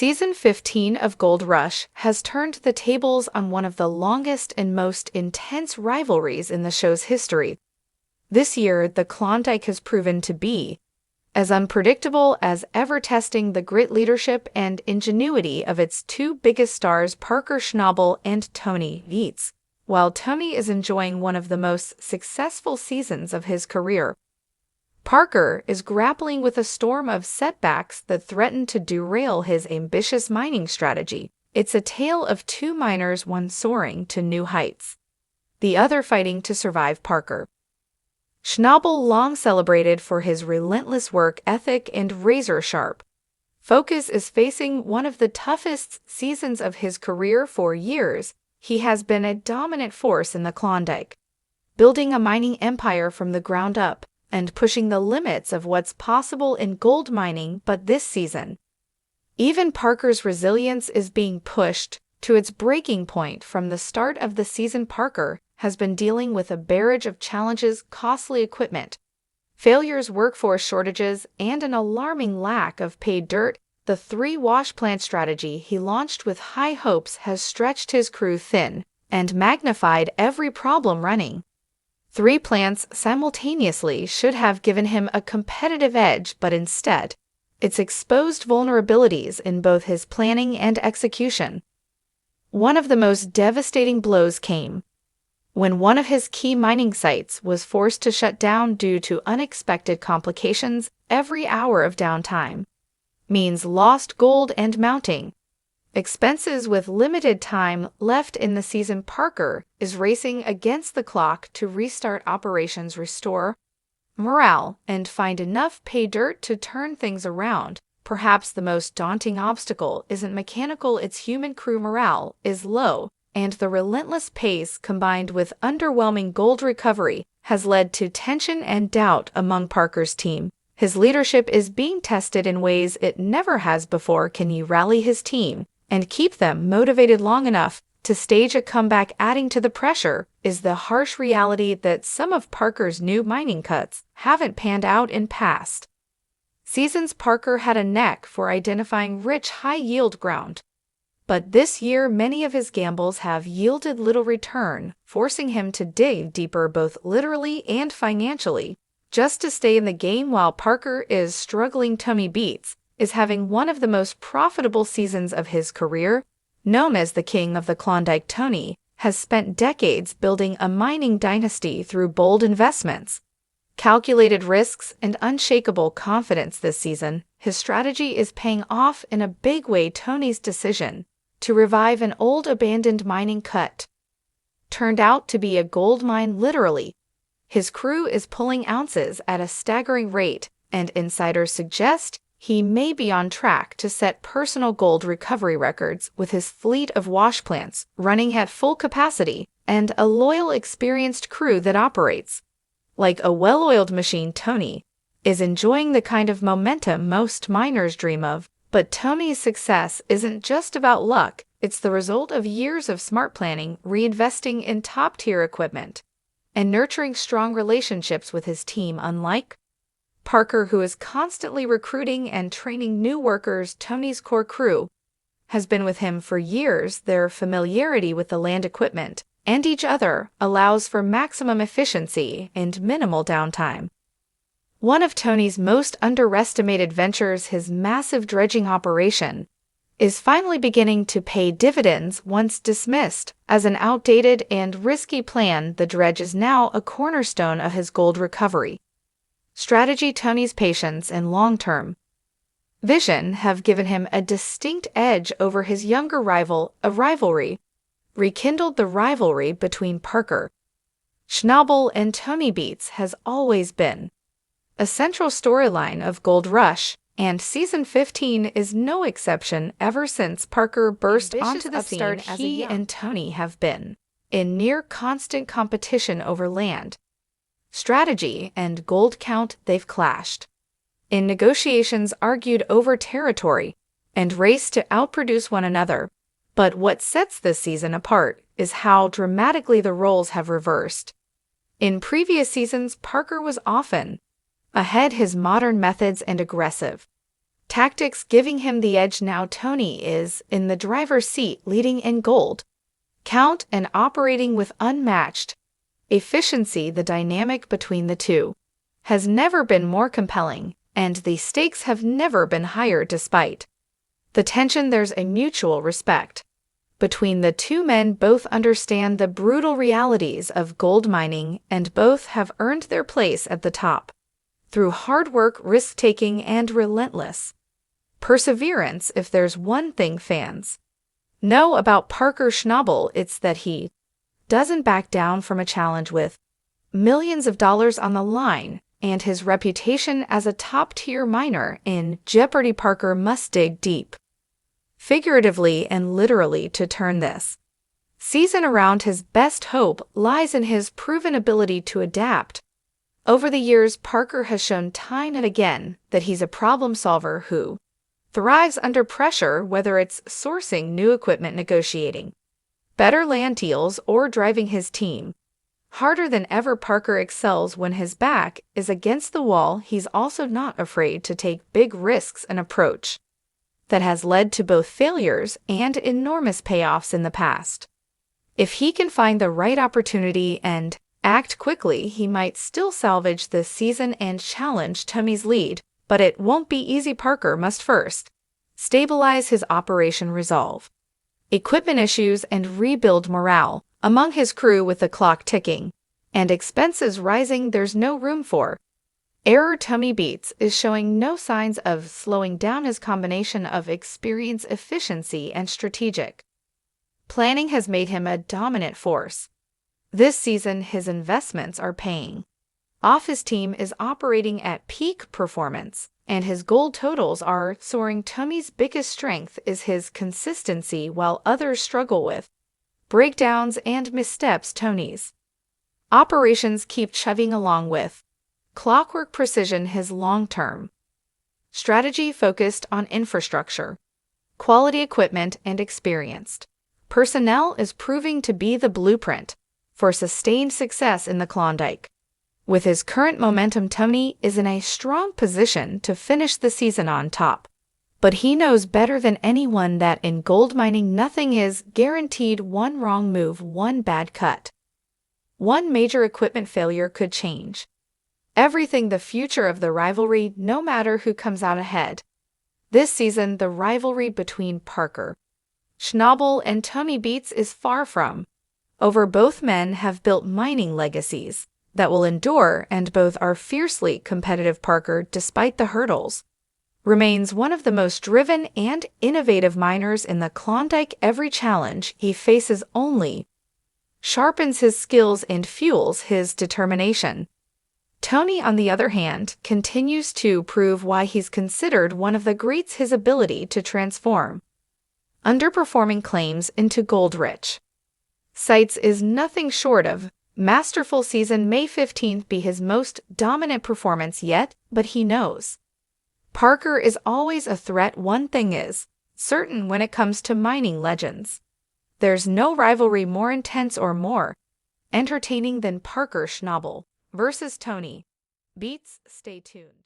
Season 15 of Gold Rush has turned the tables on one of the longest and most intense rivalries in the show's history. This year, the Klondike has proven to be as unpredictable as ever, testing the grit, leadership, and ingenuity of its two biggest stars, Parker Schnabel and Tony Beets. While Tony is enjoying one of the most successful seasons of his career, Parker is grappling with a storm of setbacks that threaten to derail his ambitious mining strategy. It's a tale of two miners, one soaring to new heights, the other fighting to survive. Parker Schnabel, long celebrated for his relentless work ethic and razor-sharp focus, is facing one of the toughest seasons of his career. For years, he has been a dominant force in the Klondike, building a mining empire from the ground up and pushing the limits of what's possible in gold mining. But this season, even Parker's resilience is being pushed to its breaking point. From the start of the season, Parker has been dealing with a barrage of challenges: costly equipment, failures, workforce shortages, and an alarming lack of paid dirt. The three-wash plant strategy he launched with high hopes has stretched his crew thin and magnified every problem. Running three plants simultaneously should have given him a competitive edge, but instead, it's exposed vulnerabilities in both his planning and execution. One of the most devastating blows came when one of his key mining sites was forced to shut down due to unexpected complications. Every hour of downtime means lost gold and mounting expenses. With limited time left in the season, Parker is racing against the clock to restart operations, restore morale, and find enough pay dirt to turn things around. Perhaps the most daunting obstacle isn't mechanical, it's human. Crew morale is low, and the relentless pace combined with underwhelming gold recovery has led to tension and doubt among Parker's team. His leadership is being tested in ways it never has before. Can he rally his team and keep them motivated long enough to stage a comeback? Adding to the pressure is the harsh reality that some of Parker's new mining cuts haven't panned out in past seasons. Parker had a knack for identifying rich, high-yield ground, but this year many of his gambles have yielded little return, forcing him to dig deeper both literally and financially just to stay in the game. While Parker is struggling, Tony Beets is having one of the most profitable seasons of his career. Known as the King of the Klondike, Tony has spent decades building a mining dynasty through bold investments, calculated risks, and unshakable confidence. This season, his strategy is paying off in a big way. Tony's decision to revive an old abandoned mining cut turned out to be a gold mine, literally. His crew is pulling ounces at a staggering rate, and insiders suggest he may be on track to set personal gold recovery records. With his fleet of wash plants running at full capacity and a loyal, experienced crew that operates like a well-oiled machine, Tony is enjoying the kind of momentum most miners dream of. But Tony's success isn't just about luck, it's the result of years of smart planning, reinvesting in top-tier equipment, and nurturing strong relationships with his team. Unlike Parker, who is constantly recruiting and training new workers, Tony's core crew has been with him for years. Their familiarity with the land, equipment, and each other allows for maximum efficiency and minimal downtime. One of Tony's most underestimated ventures, his massive dredging operation, is finally beginning to pay dividends. Once dismissed as an outdated and risky plan, the dredge is now a cornerstone of his gold recovery strategy. Tony's patience and long-term vision have given him a distinct edge over his younger rival. A rivalry rekindled. The rivalry between Parker Schnabel and Tony Beets has always been a central storyline of Gold Rush, and Season 15 is no exception. Ever since Parker burst onto the scene, he and Tony have been in near constant competition over land, strategy, and gold count. They've clashed in negotiations, argued over territory, and raced to outproduce one another. But what sets this season apart is how dramatically the roles have reversed. In previous seasons, Parker was often ahead, his modern methods and aggressive tactics giving him the edge. Now Tony is in the driver's seat, leading in gold count and operating with unmatched efficiency. The dynamic between the two has never been more compelling, and the stakes have never been higher. Despite the tension, there's a mutual respect between the two men. Both understand the brutal realities of gold mining, and both have earned their place at the top through hard work, risk-taking, and relentless perseverance. If there's one thing fans know about Parker Schnabel, it's that he doesn't back down from a challenge with millions of dollars on the line and his reputation as a top-tier miner in jeopardy. Parker must dig deep, figuratively and literally, to turn this season around. His best hope lies in his proven ability to adapt. Over the years, Parker has shown time and again that he's a problem solver who thrives under pressure, whether it's sourcing new equipment, negotiating better land deals, or driving his team harder than ever. Parker excels when his back is against the wall. He's also not afraid to take big risks, an approach that has led to both failures and enormous payoffs in the past. If he can find the right opportunity and act quickly, he might still salvage this season and challenge Tony's lead, but it won't be easy. Parker must first stabilize his operation, resolve equipment issues, and rebuild morale among his crew. With the clock ticking and expenses rising, there's no room for error. Tony Beets is showing no signs of slowing down. His combination of experience, efficiency, and strategic planning has made him a dominant force. This season, his investments are paying off. His team is operating at peak performance, and his gold totals are soaring. Tony's biggest strength is his consistency, while others struggle with breakdowns and missteps. Tony's operations keep chugging along with clockwork precision. His long-term strategy focused on infrastructure, quality equipment, and experienced personnel is proving to be the blueprint for sustained success in the Klondike. With his current momentum, Tony is in a strong position to finish the season on top. But he knows better than anyone that in gold mining, nothing is guaranteed. One wrong move, one bad cut, one major equipment failure could change everything. The future of the rivalry, no matter who comes out ahead. This season, the rivalry between Parker Schnabel and Tony Beets is far from over. Both men have built mining legacies that will endure, and both are fiercely competitive. Parker, despite the hurdles, remains one of the most driven and innovative miners in the Klondike. Every challenge he faces only sharpens his skills and fuels his determination. Tony, on the other hand, continues to prove why he's considered one of the greats. His ability to transform underperforming claims into gold-rich sites is nothing short of masterful. Season May 15th be his most dominant performance yet, but he knows Parker is always a threat. One thing is certain when it comes to mining legends: there's no rivalry more intense or more entertaining than Parker Schnabel versus Tony Beets. Stay tuned.